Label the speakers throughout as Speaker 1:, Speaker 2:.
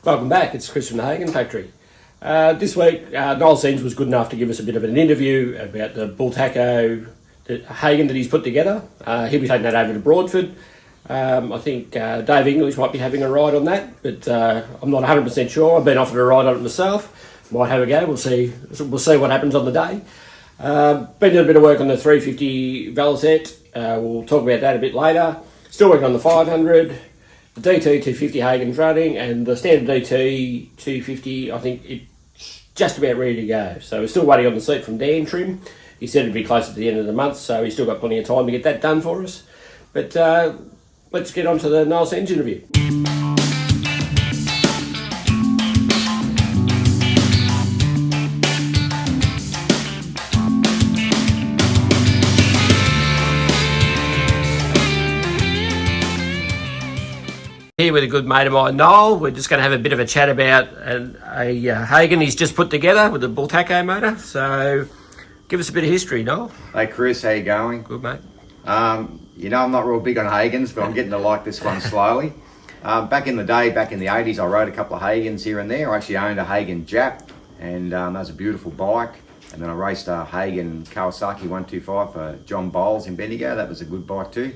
Speaker 1: Welcome back, it's Chris from the Hagon Factory. This week, Sens was good enough to give us a bit of an interview about the Bultaco Hagon that he's put together. He'll be taking that over to Broadford. I think Dave English might be having a ride on that, but I'm not 100% sure. I've been offered a ride on it myself. Might have a go, we'll see what happens on the day. Been doing a bit of work on the 350 Velocette. We'll talk about that a bit later. Still working on the 500. The DT 250 Hagon's running, and the standard DT 250, I think it's just about ready to go. So we're still waiting on the seat from Dan Trim. He said it'd be close at the end of the month, so he's still got plenty of time to get that done for us. But let's get on to the Sens interview. Here with a good mate of mine, Noel. We're just going to have a bit of a chat about a Hagon he's just put together with the Bultaco motor. So give us a bit of history, Noel.
Speaker 2: Hey Chris, how you going?
Speaker 1: Good, mate.
Speaker 2: You know, I'm not real big on Hagons, but I'm getting to like this one slowly. Back in the day, back in the 80s, I rode a couple of Hagons here and there. I actually owned a Hagon Jap, and that was a beautiful bike. And then I raced a Hagon Kawasaki 125 for John Bowles in Bendigo. That was a good bike too.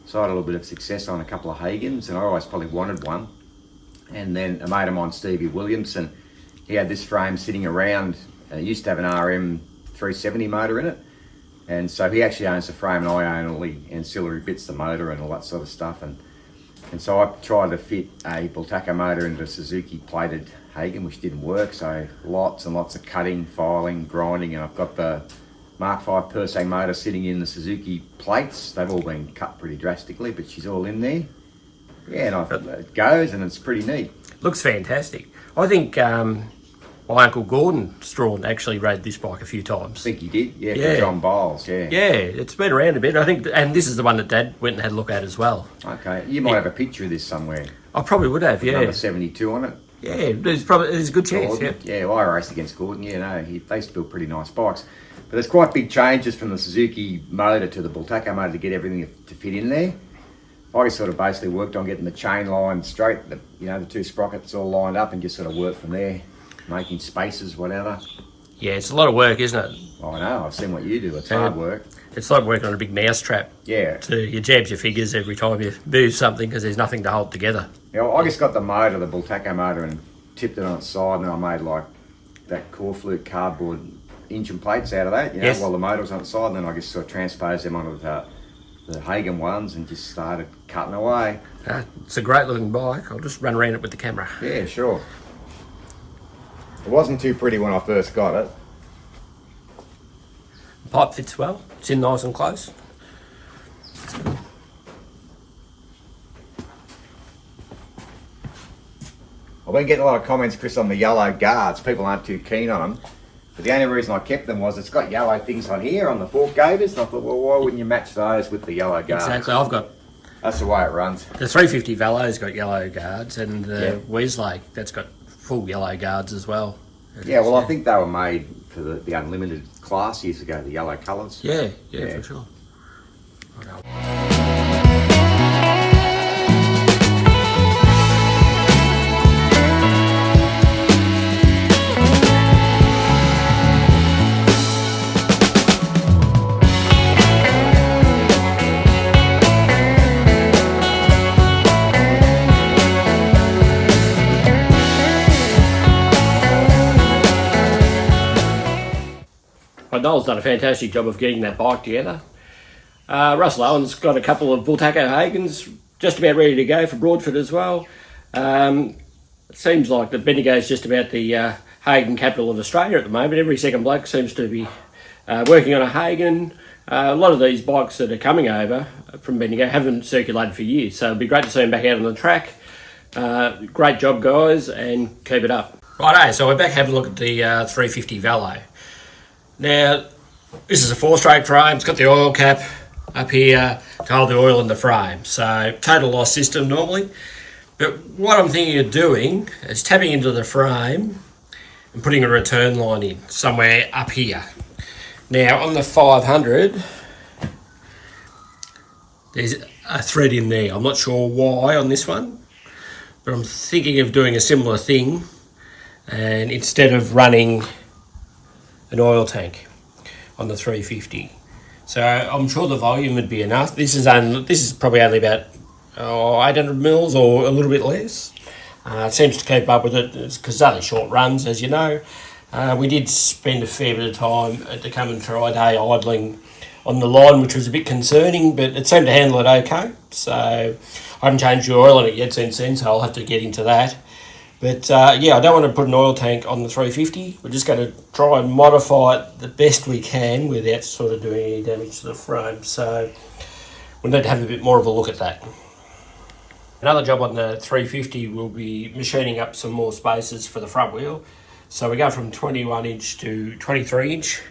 Speaker 2: So I had a little bit of success on a couple of Hagons, and I always probably wanted one. And then a mate of mine, Stevie Williamson, he had this frame sitting around. He used to have an RM 370 motor in it. And so he actually owns the frame, and I own all the ancillary bits, the motor and all that sort of stuff. And so I tried to fit a Bultaco motor into a Suzuki plated Hagon, which didn't work. So lots and lots of cutting, filing, grinding, and I've got the Mark V Persang motor sitting in the Suzuki plates. They've all been cut pretty drastically, but she's all in there. Yeah, and it goes, and it's pretty neat.
Speaker 1: Looks fantastic. I think my uncle Gordon Strawn actually rode this bike a few times.
Speaker 2: I think he did, yeah. For John Bowles, yeah.
Speaker 1: Yeah, it's been around a bit, I think, and this is the one that Dad went and had a look at as well.
Speaker 2: Okay, you might have a picture of this somewhere.
Speaker 1: I probably would have, yeah.
Speaker 2: Number 72 on it.
Speaker 1: Yeah, there's a good chance,
Speaker 2: Gordon. Yeah, well, I raced against Gordon, they used to build pretty nice bikes. But there's quite big changes from the Suzuki motor to the Bultaco motor to get everything to fit in there. I sort of basically worked on getting the chain line straight, the two sprockets all lined up, and just sort of worked from there, making spaces, whatever.
Speaker 1: Yeah, it's a lot of work, isn't it?
Speaker 2: I know, I've seen what you do, it's hard work.
Speaker 1: It's like working on a big mouse trap.
Speaker 2: Yeah.
Speaker 1: You jabs your fingers every time you move something because there's nothing to hold together.
Speaker 2: Yeah, I just got the motor, the Bultaco motor, and tipped it on its side, and then I made like that core flute cardboard engine plates out of that,
Speaker 1: yes.
Speaker 2: While the motor was on the side, and then I just sort of transposed them onto the Hagon ones and just started cutting away.
Speaker 1: It's a great looking bike. I'll just run around it with the camera.
Speaker 2: Yeah, sure. It wasn't too pretty when I first got it.
Speaker 1: The pipe fits well. It's in nice and close.
Speaker 2: I've been getting a lot of comments, Chris, on the yellow guards. People aren't too keen on them. But the only reason I kept them was it's got yellow things on here on the fork gaiters, and I thought, well, why wouldn't you match those with the yellow guards?
Speaker 1: Exactly,
Speaker 2: that's the way it runs.
Speaker 1: The 350 Velo's got yellow guards, and the Weaslake, that's got full yellow guards as well.
Speaker 2: Yeah, well, I think they were made for the Unlimited class years ago, the yellow colours.
Speaker 1: Yeah, for sure. Noel's done a fantastic job of getting that bike together. Russell Owen's got a couple of Bultaco Hagons just about ready to go for Broadford as well. It seems like the Bendigo is just about the Hagon capital of Australia at the moment. Every second bloke seems to be working on a Hagon. A lot of these bikes that are coming over from Bendigo haven't circulated for years, so it'd be great to see them back out on the track. Great job, guys, and keep it up. Righto, so we're back having a look at the 350 Velo. Now, this is a 4-stroke frame. It's got the oil cap up here to hold the oil in the frame. So, total loss system normally. But what I'm thinking of doing is tapping into the frame and putting a return line in somewhere up here. Now, on the 500, there's a thread in there. I'm not sure why on this one, but I'm thinking of doing a similar thing, and instead of running an oil tank on the 350. So I'm sure the volume would be enough. This is probably only about 800 mils or a little bit less. It seems to keep up with it because it's only short runs, as you know. We did spend a fair bit of time at the come and try day idling on the line, which was a bit concerning, but it seemed to handle it okay. So I haven't changed the oil in it yet since then, so I'll have to get into that. But yeah, I don't want to put an oil tank on the 350. We're just going to try and modify it the best we can without sort of doing any damage to the frame. So we'll need to have a bit more of a look at that. Another job on the 350 will be machining up some more spaces for the front wheel. So we go from 21 inch to 23 inch.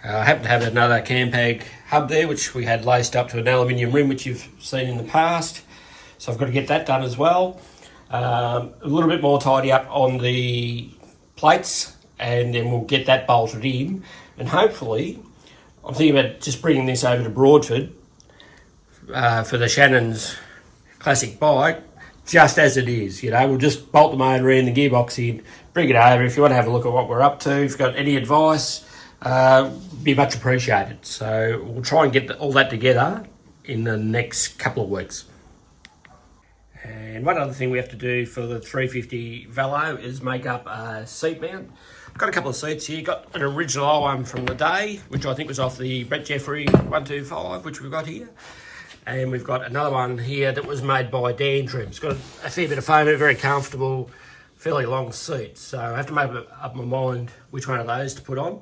Speaker 1: I happen to have another Campag hub there, which we had laced up to an aluminium rim, which you've seen in the past. So I've got to get that done as well. A little bit more tidy up on the plates, and then we'll get that bolted in. And hopefully, I'm thinking about just bringing this over to Broadford for the Shannon's classic bike, just as it is. You know, we'll just bolt the motor in, the gearbox in, bring it over. If you want to have a look at what we're up to, if you've got any advice, be much appreciated. So we'll try and get all that together in the next couple of weeks. And one other thing we have to do for the 350 Velo is make up a seat mount. I've got a couple of seats here. Got an original one from the day, which I think was off the Brett Jeffrey 125, which we've got here. And we've got another one here that was made by Dan Trim. It's got a fair bit of foam, very comfortable, fairly long seat. So I have to make up my mind which one of those to put on.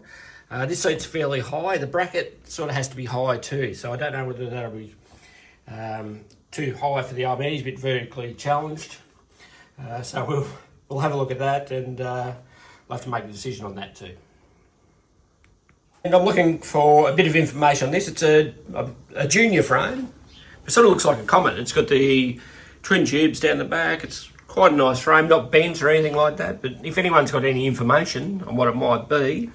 Speaker 1: This seat's fairly high. The bracket sort of has to be high too. So I don't know whether that'll be too high for the old man. He's a bit vertically challenged. So we'll have a look at that, and we'll have to make a decision on that too. And I'm looking for a bit of information on this. It's a junior frame. It sort of looks like a Comet. It's got the twin tubes down the back. It's quite a nice frame, not bent or anything like that. But if anyone's got any information on what it might be,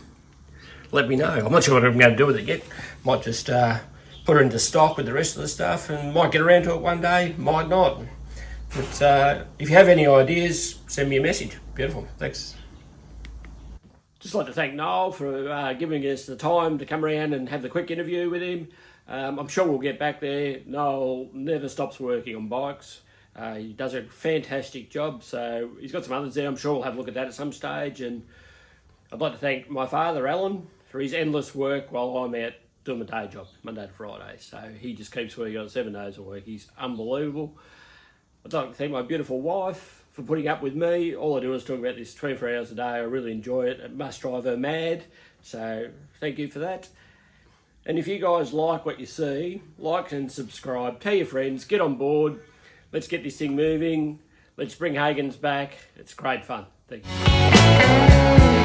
Speaker 1: let me know. I'm not sure what I'm going to do with it yet. Might just put it into stock with the rest of the stuff, and might get around to it one day, might not. But if you have any ideas, send me a message. Beautiful. Thanks. Just like to thank Noel for giving us the time to come around and have the quick interview with him. I'm sure we'll get back there. Noel never stops working on bikes. He does a fantastic job, so he's got some others there. I'm sure we'll have a look at that at some stage. And I'd like to thank my father, Alan, for his endless work while I'm out doing my day job, Monday to Friday. So he just keeps working on 7 days a week. He's unbelievable. I'd like to thank my beautiful wife for putting up with me. All I do is talk about this 24 hours a day. I really enjoy it. It must drive her mad. So thank you for that. And if you guys like what you see, like and subscribe. Tell your friends, get on board. Let's get this thing moving. Let's bring Hagon's back. It's great fun. Thank you.